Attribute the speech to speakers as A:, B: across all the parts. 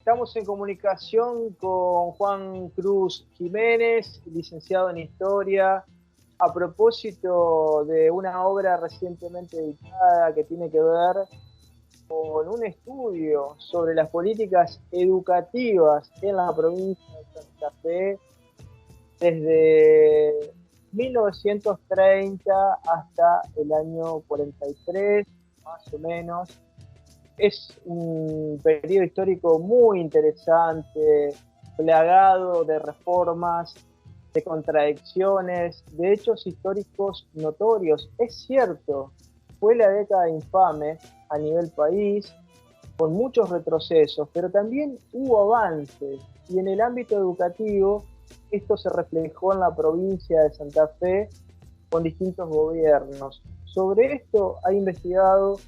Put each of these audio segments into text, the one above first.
A: Estamos en comunicación con Juan Cruz Jiménez, licenciado en Historia, a propósito de una obra recientemente editada que tiene que ver con un estudio sobre las políticas educativas en la provincia de Santa Fe desde 1930 hasta el año 43, más o menos. Es un periodo histórico muy interesante, plagado de reformas, de contradicciones, de hechos históricos notorios. Es cierto, fue la década infame a nivel país, con muchos retrocesos, pero también hubo avances, y en el ámbito educativo esto se reflejó en la provincia de Santa Fe con distintos gobiernos. Sobre esto ha investigado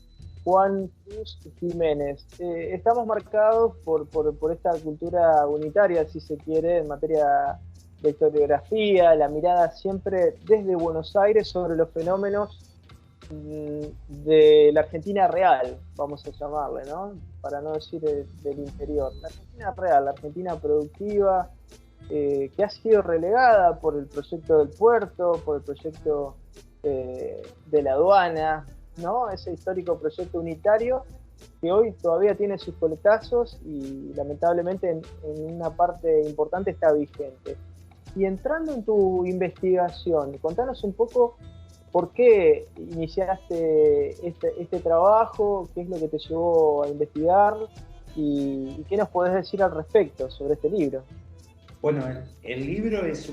A: Juan Cruz Jiménez. Estamos marcados por esta cultura unitaria, si se quiere, en materia de historiografía, la mirada siempre desde Buenos Aires sobre los fenómenos de la Argentina real, vamos a llamarle, ¿no? Para no decir del interior. La Argentina real, la Argentina productiva, que ha sido relegada por el proyecto del puerto, por el proyecto de la aduana, ¿no? Ese histórico proyecto unitario que hoy todavía tiene sus coletazos y lamentablemente en una parte importante está vigente. Y entrando en tu investigación, contanos un poco por qué iniciaste este trabajo, qué es lo que te llevó a investigar y qué nos podés decir al respecto sobre este libro.
B: Bueno, el libro es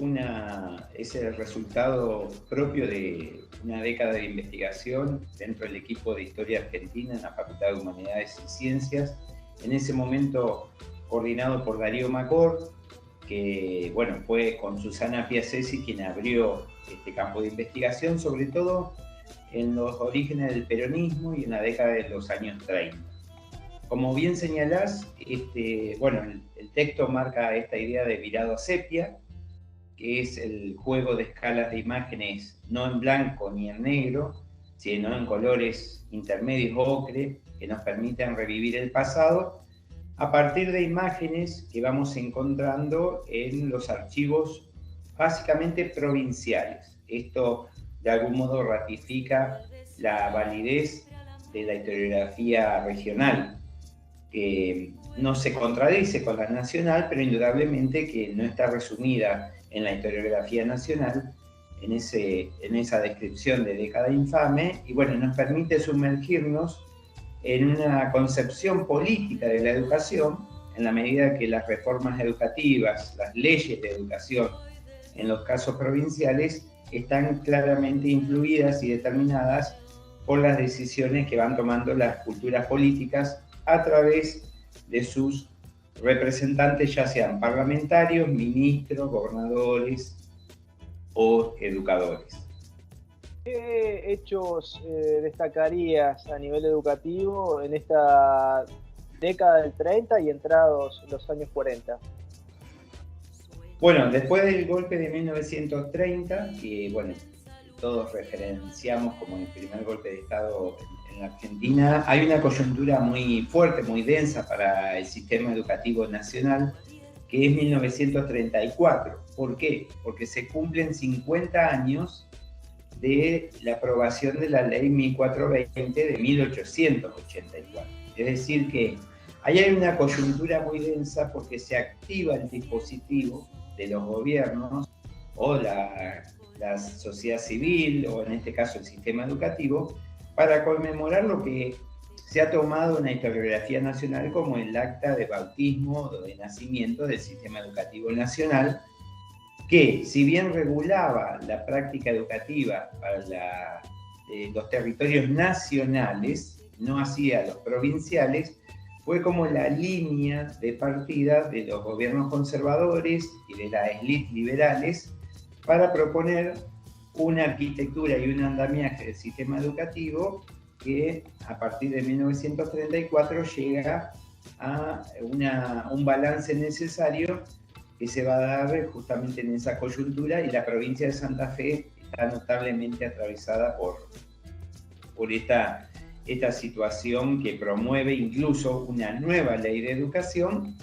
B: el resultado propio de una década de investigación dentro del equipo de Historia Argentina en la Facultad de Humanidades y Ciencias, en ese momento coordinado por Darío Macor, que bueno, fue con Susana Piazzesi quien abrió este campo de investigación, sobre todo en los orígenes del peronismo y en la década de los años 30. Como bien señalás, el texto marca esta idea de virado a sepia, que es el juego de escalas de imágenes no en blanco ni en negro, sino en colores intermedios ocre, que nos permiten revivir el pasado, a partir de imágenes que vamos encontrando en los archivos básicamente provinciales. Esto de algún modo ratifica la validez de la historiografía regional, que no se contradice con la nacional, pero indudablemente que no está resumida en la historiografía nacional, en esa descripción de década infame, y bueno, nos permite sumergirnos en una concepción política de la educación, en la medida que las reformas educativas, las leyes de educación, en los casos provinciales, están claramente influidas y determinadas por las decisiones que van tomando las culturas políticas a través de sus representantes, ya sean parlamentarios, ministros, gobernadores o educadores.
A: ¿Qué hechos destacarías a nivel educativo en esta década del 30 y entrados los años 40?
B: Bueno, después del golpe de 1930, que bueno, todos referenciamos como el primer golpe de Estado en la Argentina, hay una coyuntura muy fuerte, muy densa para el sistema educativo nacional, que es 1934. ¿Por qué? Porque se cumplen 50 años de la aprobación de la ley 1420 de 1884. Es decir que ahí hay una coyuntura muy densa porque se activa el dispositivo de los gobiernos o la sociedad civil, o en este caso el sistema educativo, para conmemorar lo que se ha tomado en la historiografía nacional como el acta de bautismo o de nacimiento del sistema educativo nacional, que si bien regulaba la práctica educativa para los territorios nacionales, no hacía los provinciales, fue como la línea de partida de los gobiernos conservadores y de las élites liberales para proponer una arquitectura y un andamiaje del sistema educativo que a partir de 1934 llega a un balance necesario que se va a dar justamente en esa coyuntura, y la provincia de Santa Fe está notablemente atravesada por esta situación que promueve incluso una nueva ley de educación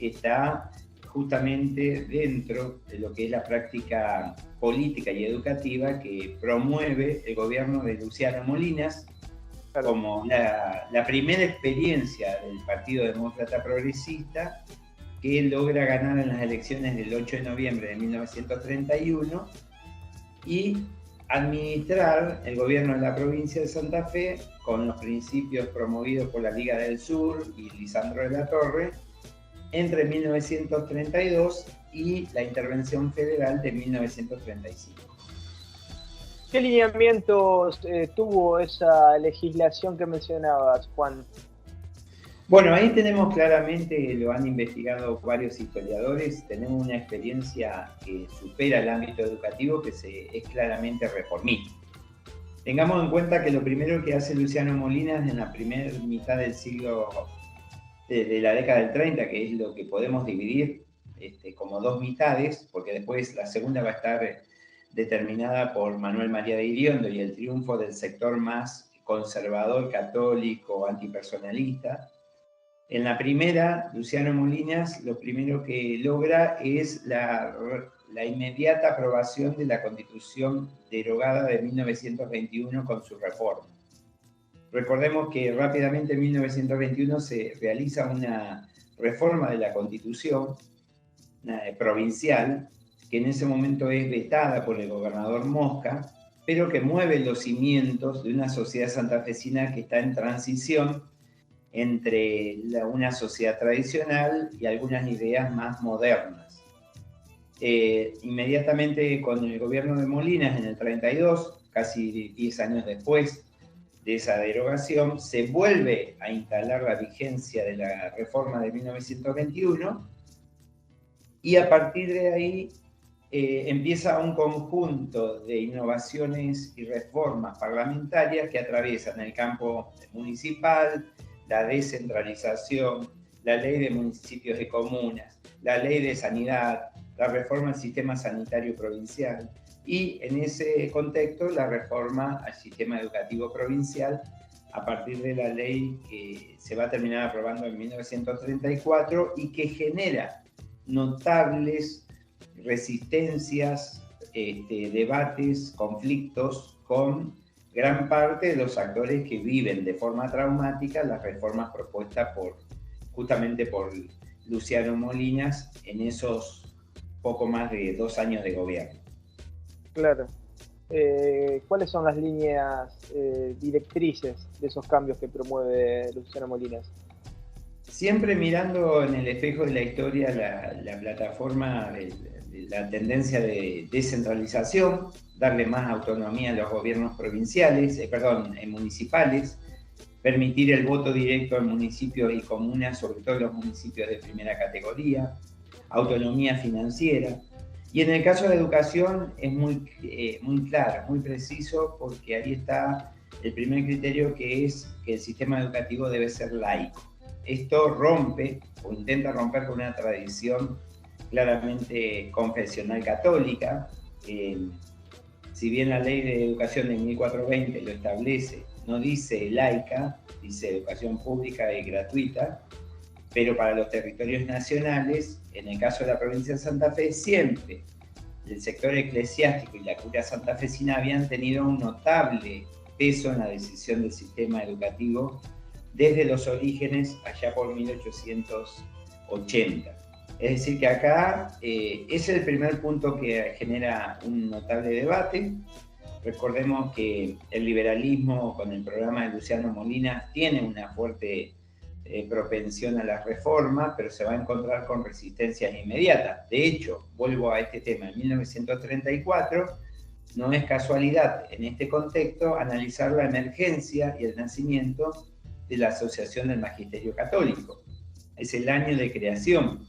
B: está justamente dentro de lo que es la práctica política y educativa que promueve el gobierno de Luciano Molinas, como la primera experiencia del Partido Demócrata Progresista que logra ganar en las elecciones del 8 de noviembre de 1931 y administrar el gobierno de la provincia de Santa Fe con los principios promovidos por la Liga del Sur y Lisandro de la Torre entre 1932 y la intervención federal de 1935.
A: ¿Qué lineamientos tuvo esa legislación que mencionabas, Juan?
B: Bueno, ahí tenemos claramente, lo han investigado varios historiadores, tenemos una experiencia que supera el ámbito educativo, que es claramente reformista. Tengamos en cuenta que lo primero que hace Luciano Molinas en la primera mitad del siglo, de la década del 30, que es lo que podemos dividir como dos mitades, porque después la segunda va a estar determinada por Manuel María de Iriondo y el triunfo del sector más conservador, católico, antipersonalista. En la primera, Luciano Molinas lo primero que logra es la inmediata aprobación de la Constitución derogada de 1921 con su reforma. Recordemos que rápidamente en 1921 se realiza una reforma de la Constitución provincial, que en ese momento es vetada por el gobernador Mosca, pero que mueve los cimientos de una sociedad santafesina que está en transición entre una sociedad tradicional y algunas ideas más modernas. Inmediatamente con el gobierno de Molinas en el 32, casi 10 años después de esa derogación, se vuelve a instalar la vigencia de la reforma de 1921 y a partir de ahí empieza un conjunto de innovaciones y reformas parlamentarias que atraviesan el campo municipal, la descentralización, la ley de municipios y comunas, la ley de sanidad, la reforma al sistema sanitario provincial y en ese contexto la reforma al sistema educativo provincial a partir de la ley que se va a terminar aprobando en 1934 y que genera notables resistencias, debates, conflictos con gran parte de los actores que viven de forma traumática las reformas propuestas justamente por Luciano Molinas en esos poco más de 2 años de gobierno.
A: Claro. ¿Cuáles son las líneas directrices de esos cambios que promueve Luciano Molinas?
B: Siempre mirando en el espejo de la historia la plataforma de la tendencia de descentralización, darle más autonomía a los gobiernos provinciales, municipales, permitir el voto directo en municipios y comunas, sobre todo los municipios de primera categoría, autonomía financiera. Y en el caso de educación es muy claro, muy preciso, porque ahí está el primer criterio, que es que el sistema educativo debe ser laico. Esto rompe o intenta romper con una tradición claramente confesional católica. Si bien la ley de educación de 1420 lo establece, no dice laica, dice educación pública y gratuita, pero para los territorios nacionales, en el caso de la provincia de Santa Fe, siempre el sector eclesiástico y la curia santafesina habían tenido un notable peso en la decisión del sistema educativo desde los orígenes allá por 1880. Es decir, que acá ese es el primer punto que genera un notable debate. Recordemos que el liberalismo con el programa de Luciano Molinas tiene una fuerte propensión a las reformas, pero se va a encontrar con resistencias inmediatas. De hecho, vuelvo a este tema, en 1934, no es casualidad en este contexto analizar la emergencia y el nacimiento de la Asociación del Magisterio Católico. Es el año de creación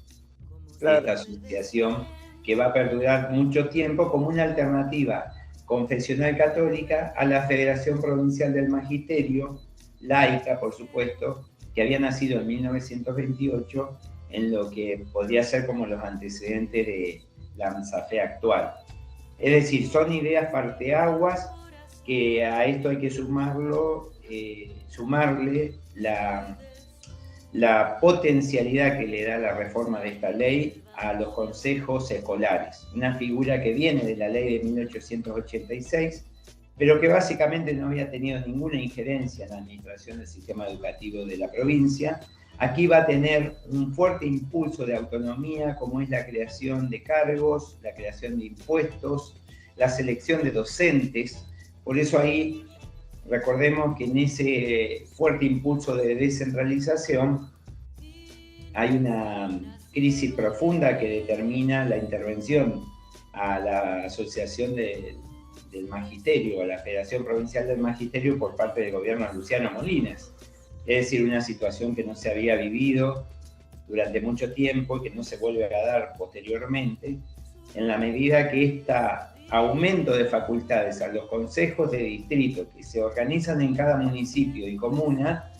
B: de esta asociación, que va a perdurar mucho tiempo como una alternativa confesional católica a la Federación Provincial del Magisterio, laica, por supuesto, que había nacido en 1928 en lo que podría ser como los antecedentes de la AMSAFE actual. Es decir, son ideas parteaguas que a esto hay que sumarle la potencialidad que le da la reforma de esta ley a los consejos escolares, una figura que viene de la ley de 1886, pero que básicamente no había tenido ninguna injerencia en la administración del sistema educativo de la provincia. Aquí va a tener un fuerte impulso de autonomía, como es la creación de cargos, la creación de impuestos, la selección de docentes. Por eso ahí recordemos que en ese fuerte impulso de descentralización hay una crisis profunda que determina la intervención a la Asociación del Magisterio, a la Federación Provincial del Magisterio por parte del gobierno de Luciano Molinas. Es decir, una situación que no se había vivido durante mucho tiempo y que no se vuelve a dar posteriormente, en la medida que este aumento de facultades a los consejos de distrito que se organizan en cada municipio y comuna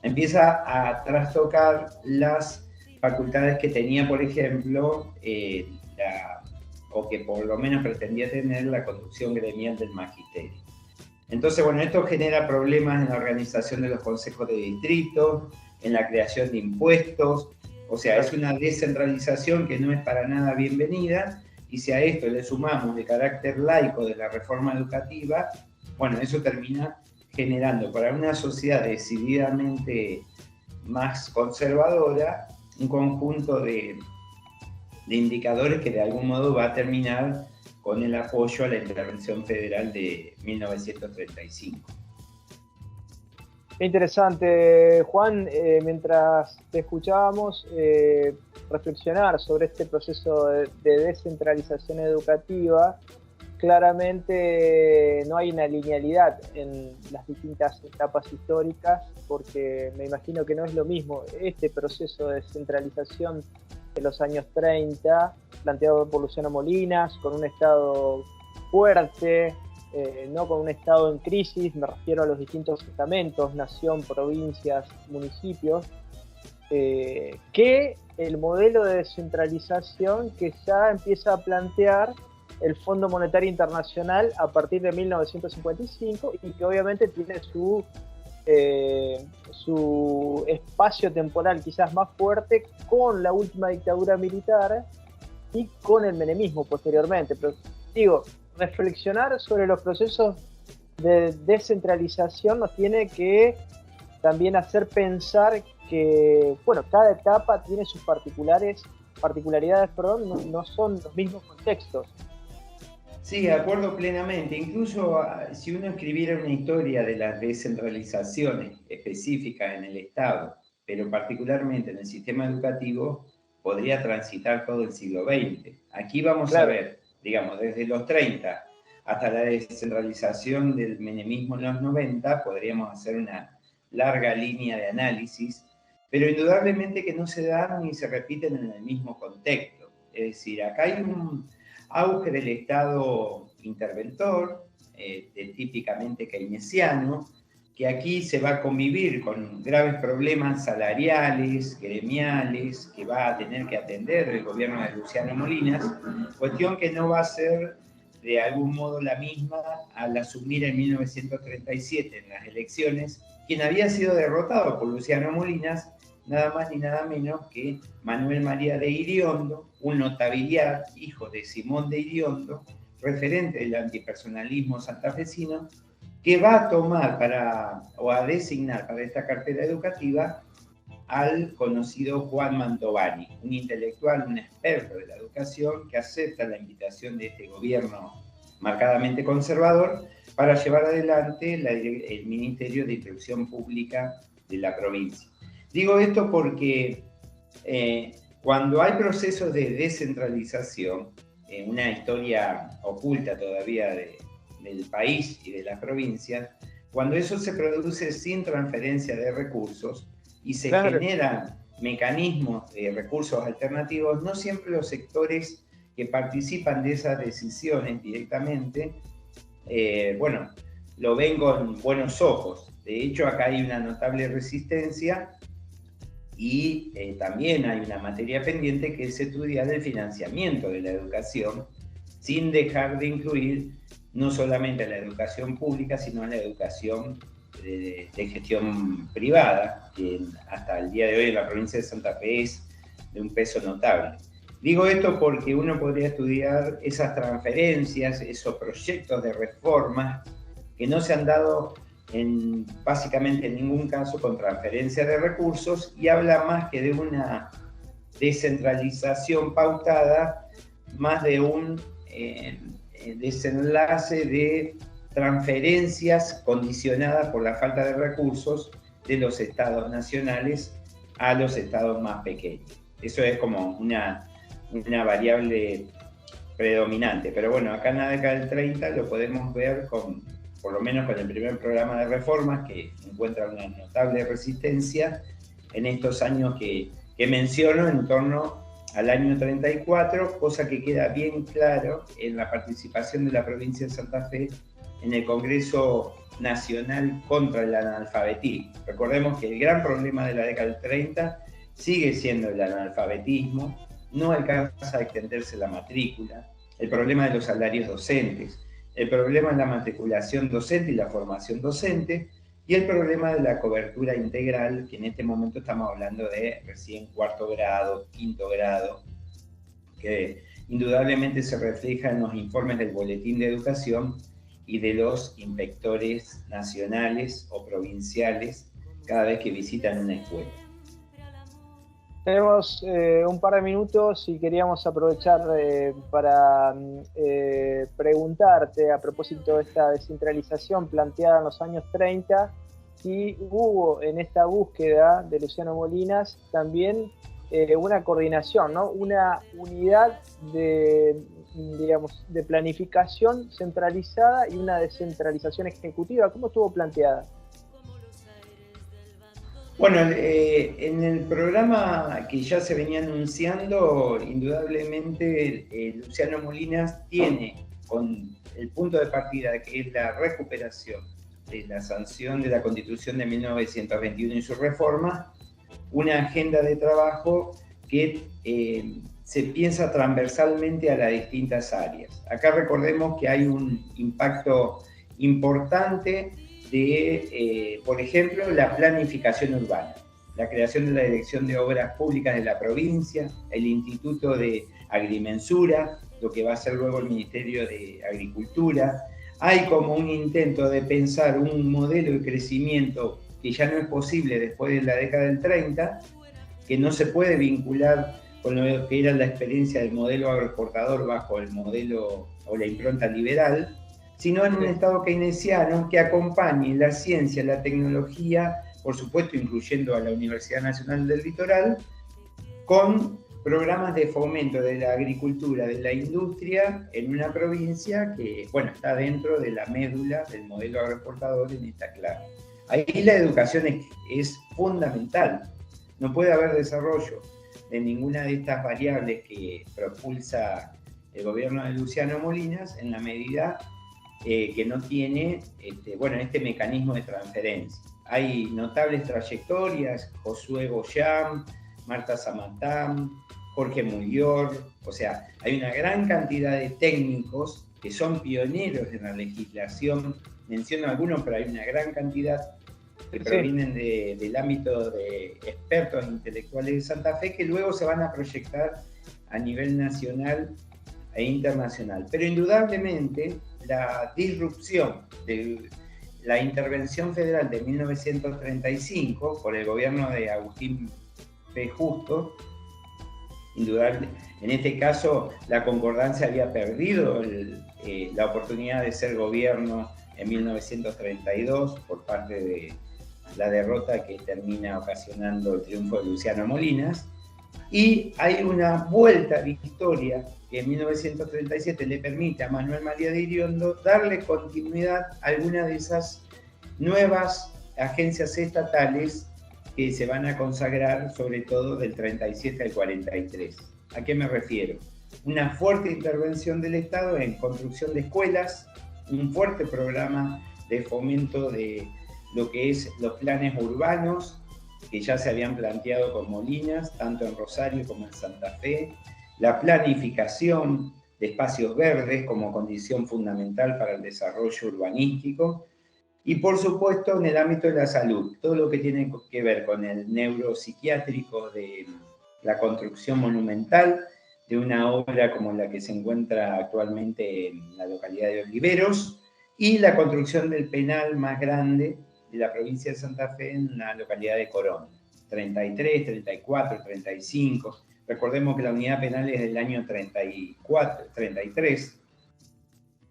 B: empieza a trastocar las facultades que tenía, por ejemplo, o que por lo menos pretendía tener la conducción gremial del magisterio. Entonces, bueno, esto genera problemas en la organización de los consejos de distrito, en la creación de impuestos, o sea, es una descentralización que no es para nada bienvenida, y si a esto le sumamos el carácter laico de la reforma educativa, bueno, eso termina generando para una sociedad decididamente más conservadora un conjunto de indicadores que de algún modo va a terminar con el apoyo a la intervención federal de 1935.
A: Interesante, Juan. Mientras te escuchábamos reflexionar sobre este proceso de descentralización educativa, claramente no hay una linealidad en las distintas etapas históricas, porque me imagino que no es lo mismo este proceso de descentralización de los años 30, planteado por Luciano Molinas, con un Estado fuerte, no con un Estado en crisis, me refiero a los distintos estamentos, nación, provincias, municipios, que el modelo de descentralización que ya empieza a plantear el Fondo Monetario Internacional a partir de 1955 y que obviamente tiene su espacio temporal quizás más fuerte con la última dictadura militar y con el menemismo posteriormente. Pero digo, reflexionar sobre los procesos de descentralización nos tiene que también hacer pensar que, bueno, cada etapa tiene sus particularidades, no son los mismos contextos.
B: Sí, de acuerdo plenamente. Incluso si uno escribiera una historia de las descentralizaciones específicas en el Estado, pero particularmente en el sistema educativo, podría transitar todo el siglo XX. Aquí vamos a ver, digamos, desde los 30 hasta la descentralización del menemismo en los 90, podríamos hacer una larga línea de análisis, pero indudablemente que no se dan ni se repiten en el mismo contexto. Es decir, acá hay un auge del Estado interventor, típicamente keynesiano, que aquí se va a convivir con graves problemas salariales, gremiales, que va a tener que atender el gobierno de Luciano Molinas, cuestión que no va a ser de algún modo la misma al asumir en 1937 en las elecciones, quien había sido derrotado por Luciano Molinas, nada más ni nada menos que Manuel María de Iriondo, un notabiliar, hijo de Simón de Iriondo, referente del antipersonalismo santafesino, que va a tomar o a designar para esta cartera educativa al conocido Juan Mantovani, un intelectual, un experto de la educación que acepta la invitación de este gobierno marcadamente conservador para llevar adelante el Ministerio de Instrucción Pública de la provincia. Digo esto porque cuando hay procesos de descentralización, una historia oculta todavía del país y de las provincias, cuando eso se produce sin transferencia de recursos y se generan mecanismos de recursos alternativos, no siempre los sectores que participan de esas decisiones directamente, bueno, lo ven con buenos ojos. De hecho, acá hay una notable resistencia y también hay una materia pendiente que es estudiar el financiamiento de la educación, sin dejar de incluir no solamente la educación pública, sino la educación de gestión privada, que hasta el día de hoy en la provincia de Santa Fe es de un peso notable. Digo esto porque uno podría estudiar esas transferencias, esos proyectos de reformas que no se han dado básicamente en ningún caso con transferencia de recursos, y habla más que de una descentralización pautada, más de un desenlace de transferencias condicionadas por la falta de recursos de los estados nacionales a los estados más pequeños. Eso es como una variable predominante, pero bueno, acá en la década del 30 lo podemos ver por lo menos con el primer programa de reformas, que encuentra una notable resistencia en estos años que menciono, en torno al año 34, cosa que queda bien claro en la participación de la provincia de Santa Fe en el Congreso Nacional contra el Analfabetismo. Recordemos que el gran problema de la década del 30 sigue siendo el analfabetismo, no alcanza a extenderse la matrícula, el problema de los salarios docentes, el problema de la matriculación docente y la formación docente, y el problema de la cobertura integral, que en este momento estamos hablando de recién cuarto grado, quinto grado, que indudablemente se refleja en los informes del Boletín de Educación y de los inspectores nacionales o provinciales cada vez que visitan una escuela.
A: Tenemos un par de minutos y queríamos aprovechar para preguntarte a propósito de esta descentralización planteada en los años 30, si hubo en esta búsqueda de Luciano Molinas también una coordinación, ¿no? Una unidad de planificación centralizada y una descentralización ejecutiva. ¿Cómo estuvo planteada?
B: Bueno, en el programa que ya se venía anunciando, indudablemente Luciano Molinas tiene con el punto de partida, que es la recuperación de la sanción de la Constitución de 1921 y su reforma, una agenda de trabajo que se piensa transversalmente a las distintas áreas. Acá recordemos que hay un impacto importante de, por ejemplo, la planificación urbana, la creación de la Dirección de Obras Públicas de la provincia, el Instituto de Agrimensura, lo que va a ser luego el Ministerio de Agricultura. Hay como un intento de pensar un modelo de crecimiento que ya no es posible después de la década del 30, que no se puede vincular con lo que era la experiencia del modelo agroexportador bajo el modelo o la impronta liberal, sino en un estado keynesiano que acompañe la ciencia, la tecnología, por supuesto incluyendo a la Universidad Nacional del Litoral, con programas de fomento de la agricultura, de la industria, en una provincia que, bueno, está dentro de la médula del modelo agroexportador en esta clave. Ahí la educación es fundamental. No puede haber desarrollo de ninguna de estas variables que propulsa el gobierno de Luciano Molinas en la medida que no tiene este mecanismo de transferencia. Hay notables trayectorias, Josué Boyam, Marta Samatán, Jorge Murior, o sea, hay una gran cantidad de técnicos que son pioneros en la legislación, menciono algunos, pero hay una gran cantidad que provienen del ámbito de expertos intelectuales de Santa Fe, que luego se van a proyectar a nivel nacional e internacional. Pero indudablemente la disrupción de la intervención federal de 1935 por el gobierno de Agustín P. Justo, indudable, en este caso la Concordancia había perdido la oportunidad de ser gobierno en 1932 por parte de la derrota que termina ocasionando el triunfo de Luciano Molinas, y hay una vuelta de historia que en 1937 le permite a Manuel María de Iriondo darle continuidad a alguna de esas nuevas agencias estatales que se van a consagrar sobre todo del 37 al 43. ¿A qué me refiero? Una fuerte intervención del Estado en construcción de escuelas, un fuerte programa de fomento de lo que es los planes urbanos, que ya se habían planteado con Molinas, tanto en Rosario como en Santa Fe, la planificación de espacios verdes como condición fundamental para el desarrollo urbanístico, Y por supuesto en el ámbito de la salud, todo lo que tiene que ver con el neuropsiquiátrico de la construcción monumental, de una obra como la que se encuentra actualmente en la localidad de Oliveros, y la construcción del penal más grande de la provincia de Santa Fe en la localidad de Corón, 33, 34, 35. Recordemos que la unidad penal es del año 34, 33,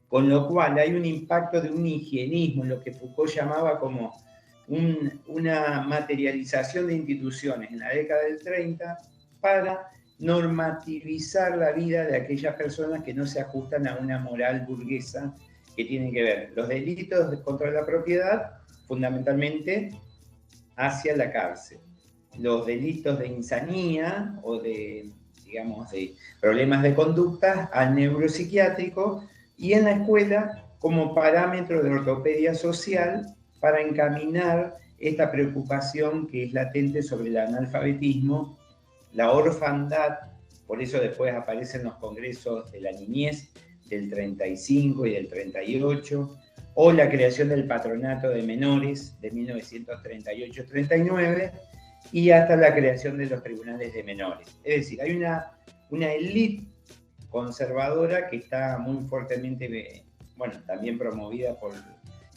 B: con lo cual hay un impacto de un higienismo, lo que Foucault llamaba como una materialización de instituciones en la década del 30 para normativizar la vida de aquellas personas que no se ajustan a una moral burguesa que tiene que ver los delitos contra la propiedad, fundamentalmente hacia la cárcel. Los delitos de insanía o de, digamos, de problemas de conducta al neuropsiquiátrico, y en la escuela como parámetro de ortopedia social para encaminar esta preocupación que es latente sobre el analfabetismo, la orfandad, por eso después aparecen los congresos de la niñez del 35 y del 38, o la creación del patronato de menores de 1938-39, y hasta la creación de los tribunales de menores. Es decir, hay una élite conservadora que está muy fuertemente, bueno, también promovida por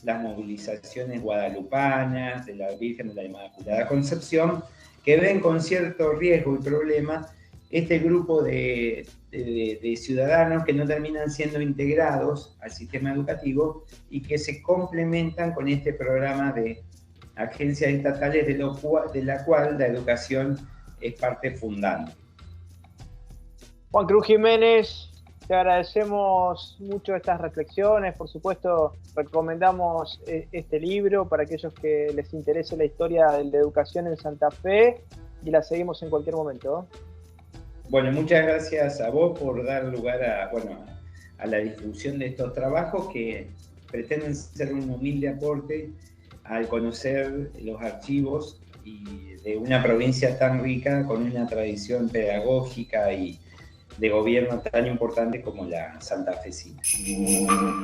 B: las movilizaciones guadalupanas de la Virgen de la Inmaculada Concepción, que ven con cierto riesgo y problema este grupo de ciudadanos que no terminan siendo integrados al sistema educativo y que se complementan con este programa de agencias estatales de la cual la educación es parte fundante.
A: Juan Cruz Jiménez, te agradecemos mucho estas reflexiones. Por supuesto, recomendamos este libro para aquellos que les interese la historia de la educación en Santa Fe, y la seguimos en cualquier momento.
B: Bueno, muchas gracias a vos por dar lugar a la difusión de estos trabajos que pretenden ser un humilde aporte al conocer los archivos y de una provincia tan rica con una tradición pedagógica y de gobierno tan importante como la santafesina.